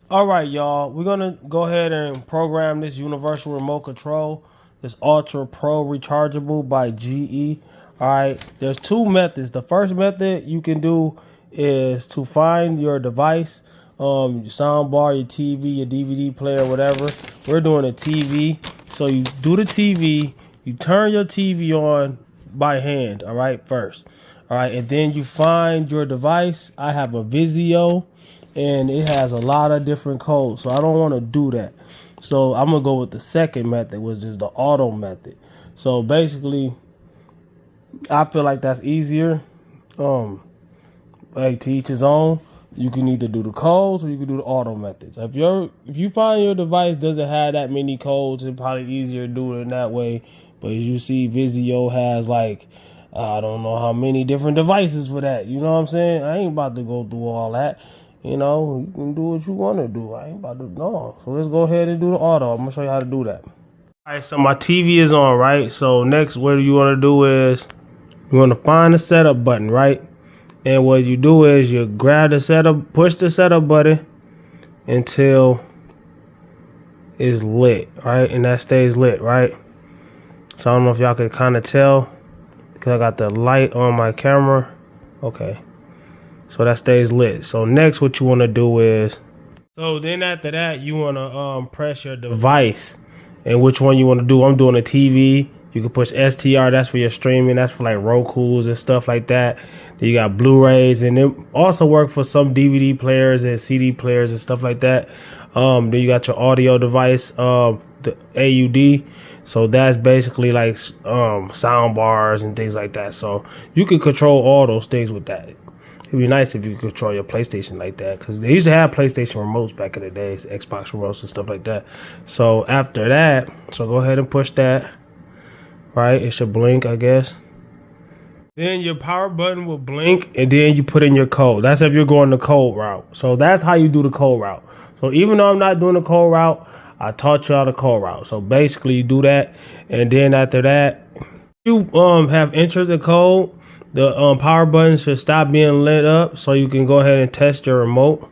All right, y'all. We're gonna go ahead and program this universal remote control, this Ultra Pro Rechargeable by GE. All right. There's two methods. The first method you can do is to find your device, your sound bar, your TV, your DVD player, whatever. We're doing a TV. So you do the TV. You turn your TV on by hand. All right, first. All right, and then you find your device. I have a Vizio and it has a lot of different codes, so I don't want to do that. So I'm gonna go with the second method, which is the auto method. So basically I feel like that's easier. Like to each his own. You can either do the codes or you can do the auto methods. If you find your device doesn't have that many codes, it's probably easier to do it in that way. But as you see, Vizio has like I don't know how many different devices for that. You know what I'm saying? I ain't about to go through all that. You can do what you want to do. I ain't about to know. So let's go ahead and do the auto. I'm gonna show you how to do that. All right, so my TV is on, right? So next, what you want to do is you want to find the setup button, right? And what you do is you grab the setup, push the setup button until it's lit, right? And that stays lit, right? So I don't know if y'all can kind of tell because I got the light on my camera. Okay. So that stays lit. So next what you want to do is, so then after that you want to press your device and which one you want to do. I'm doing a TV. You can push STR, that's for your streaming, that's for like Roku's and stuff like that. Then you got Blu-rays, and it also work for some DVD players and CD players and stuff like that. Then you got your audio device, the AUD. So that's basically like sound bars and things like that. So you can control all those things with that. It'd be nice if you could control your PlayStation like that, because they used to have PlayStation remotes back in the days, Xbox remotes and stuff like that. So after that, so go ahead and push that. Right, it should blink, I guess. Then your power button will blink, and then you put in your code. That's if you're going the code route. So that's how you do the code route. So even though I'm not doing the code route, I taught you how the code route. So basically, you do that, and then after that, you have entered the code. The power button should stop being lit up, so you can go ahead and test your remote.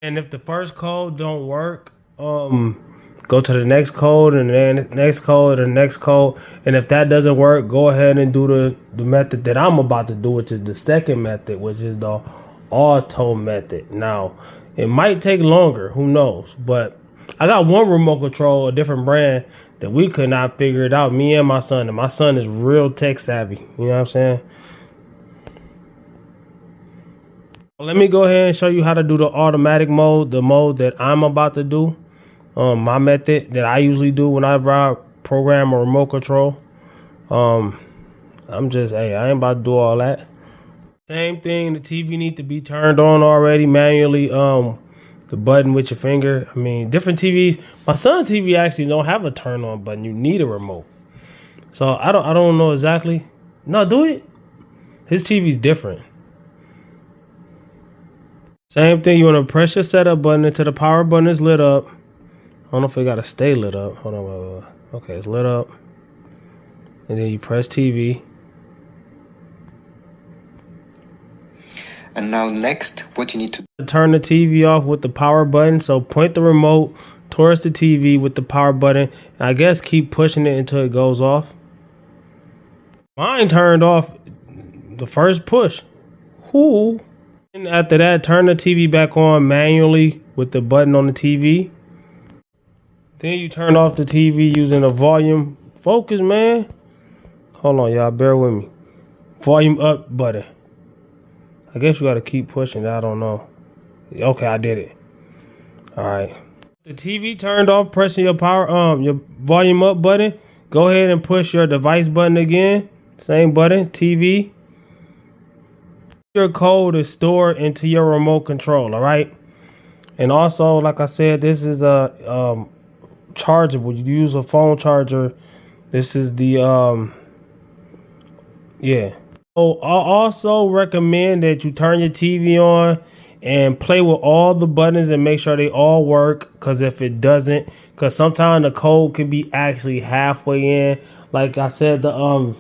And if the first code don't work, go to the next code and then the next code and the next code. And if that doesn't work, go ahead and do the method that I'm about to do, which is the second method, which is the auto method. Now, it might take longer, who knows? But I got one remote control, a different brand, that we could not figure it out, me and my son. And my son is real tech savvy. You know what I'm saying? Let me go ahead and show you how to do the automatic mode, the mode that I'm about to do. My method that I usually do whenever I program a remote control. I ain't about to do all that. Same thing, the TV need to be turned on already manually. The button with your finger. I mean, different TVs. My son's TV actually don't have a turn on button. You need a remote. So I don't know exactly. No, do it. His TV's different. Same thing, you want to press your setup button until the power button is lit up. I don't know if it got to stay lit up. Hold on, wait. Okay, it's lit up. And then you press TV. And now next, what you need to turn the TV off with the power button. So point the remote towards the TV with the power button. And I guess keep pushing it until it goes off. Mine turned off the first push. Whoo. And after that, turn the TV back on manually with the button on the TV. Then you turn off the TV using a volume. Focus, man. Hold on, y'all. Bear with me. Volume up button. I guess you got to keep pushing. I don't know. Okay, I did it. All right. The TV turned off. Pressing your your volume up button. Go ahead and push your device button again. Same button. TV. Your code is stored into your remote control. All right. And also, like I said, this is a chargeable. You use a phone charger. This is the yeah. So I also recommend that you turn your TV on and play with all the buttons and make sure they all work, because if it doesn't, because sometimes the code can be actually halfway in. Like I said, the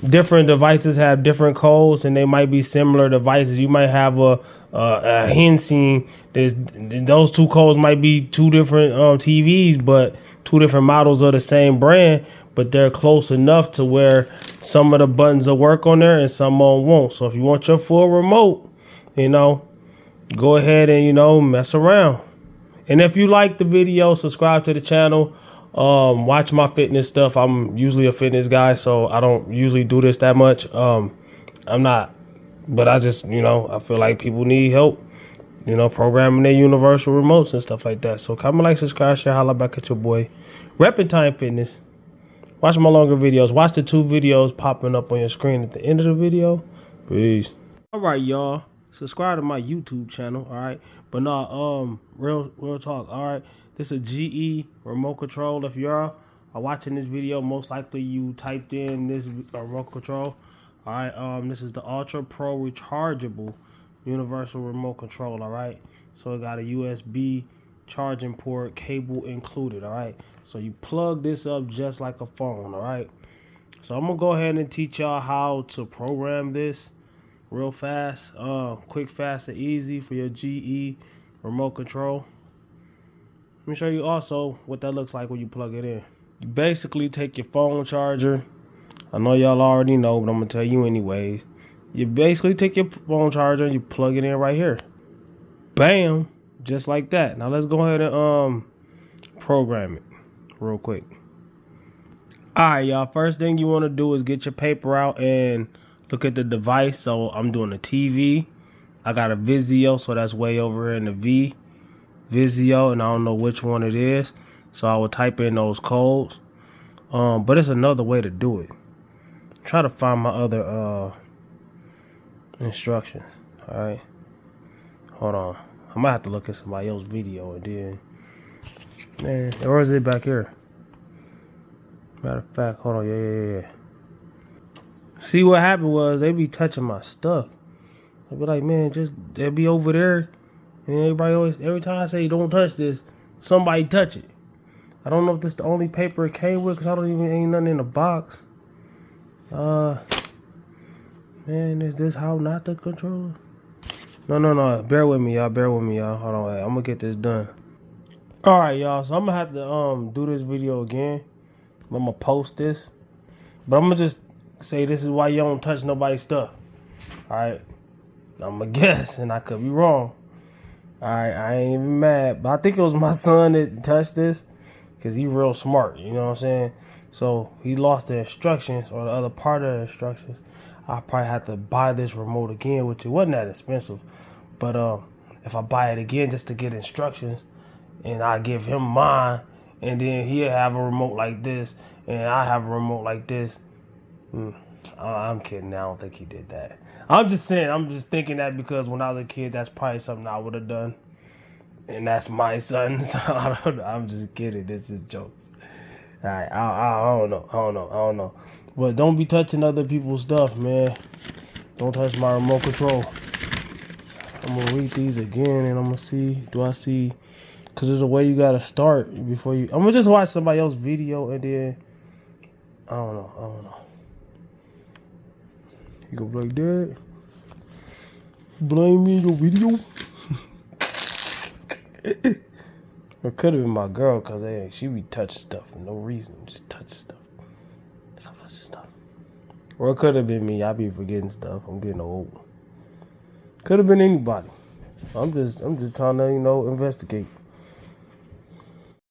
different devices have different codes and they might be similar devices. You might have a hinting those two codes might be two different TVs, but two different models of the same brand, but they're close enough to where some of the buttons will work on there and some on won't. So if you want your full remote, go ahead and mess around. And if you like the video, subscribe to the channel. Watch my fitness stuff. I'm usually a fitness guy, so I don't usually do this that much. I'm not, but I just, I feel like people need help, programming their universal remotes and stuff like that. So comment, like, subscribe, share, holla back at your boy. Reppin' Time Fitness. Watch my longer videos. Watch the 2 videos popping up on your screen at the end of the video. Peace. All right, y'all. Subscribe to my YouTube channel, all right? But no, real talk, all right? This is a GE remote control. If y'all are watching this video, most likely you typed in this remote control. All right, this is the Ultra Pro Rechargeable Universal Remote Control, all right? So it got a USB charging port, cable included, all right? So you plug this up just like a phone, all right? So I'm gonna go ahead and teach y'all how to program this real fast, quick, fast, and easy for your GE remote control. Let me show you also what that looks like when you plug it in. You basically take your phone charger. I know y'all already know, but I'm gonna tell you anyways. You basically take your phone charger and you plug it in right here. Bam, just like that. Now let's go ahead and program it real quick. All right, y'all. First thing you want to do is get your paper out and look at the device. So I'm doing a TV. I got a Vizio, so that's way over here in the Vizio, and I don't know which one it is. So I will type in those codes. But it's another way to do it. Try to find my other instructions. All right, hold on. I might have to look at somebody else's video and then, man, or is it back here? Matter of fact, hold on. Yeah. See, what happened was they be touching my stuff. They be like, man, they be over there, and every time I say don't touch this, somebody touch it. I don't know if this is the only paper it came with, because ain't nothing in the box. Man, is this how not the controller? No. Bear with me, y'all. Hold on, I'm gonna get this done. All right, y'all. So I'm gonna have to do this video again. I'm gonna post this, but I'm gonna just say this is why you don't touch nobody's stuff. All right, I'm gonna guess, and I could be wrong. All right, I ain't even mad, but I think it was my son that touched this, because he real smart, you know what I'm saying? So he lost the instructions, or the other part of the instructions. I probably have to buy this remote again, which it wasn't that expensive. But if I buy it again just to get instructions, and I give him mine, and then he'll have a remote like this, and I have a remote like this. I'm kidding. I don't think he did that. I'm just saying. I'm just thinking that because when I was a kid, that's probably something I would have done. And that's my son. So I don't know. I'm just kidding. This is jokes. All right. I don't know. But don't be touching other people's stuff, man. Don't touch my remote control. I'm going to read these again, and I'm going to see. Do I see? Because there's a way you got to start before you. I'm going to just watch somebody else's video, and then. I don't know. You go like that. Blame me in your video. It could have been my girl, because she be touching stuff for no reason. Just touch stuff. Or it could have been me. I be forgetting stuff. I'm getting old. Could have been anybody. I'm just trying to, investigate.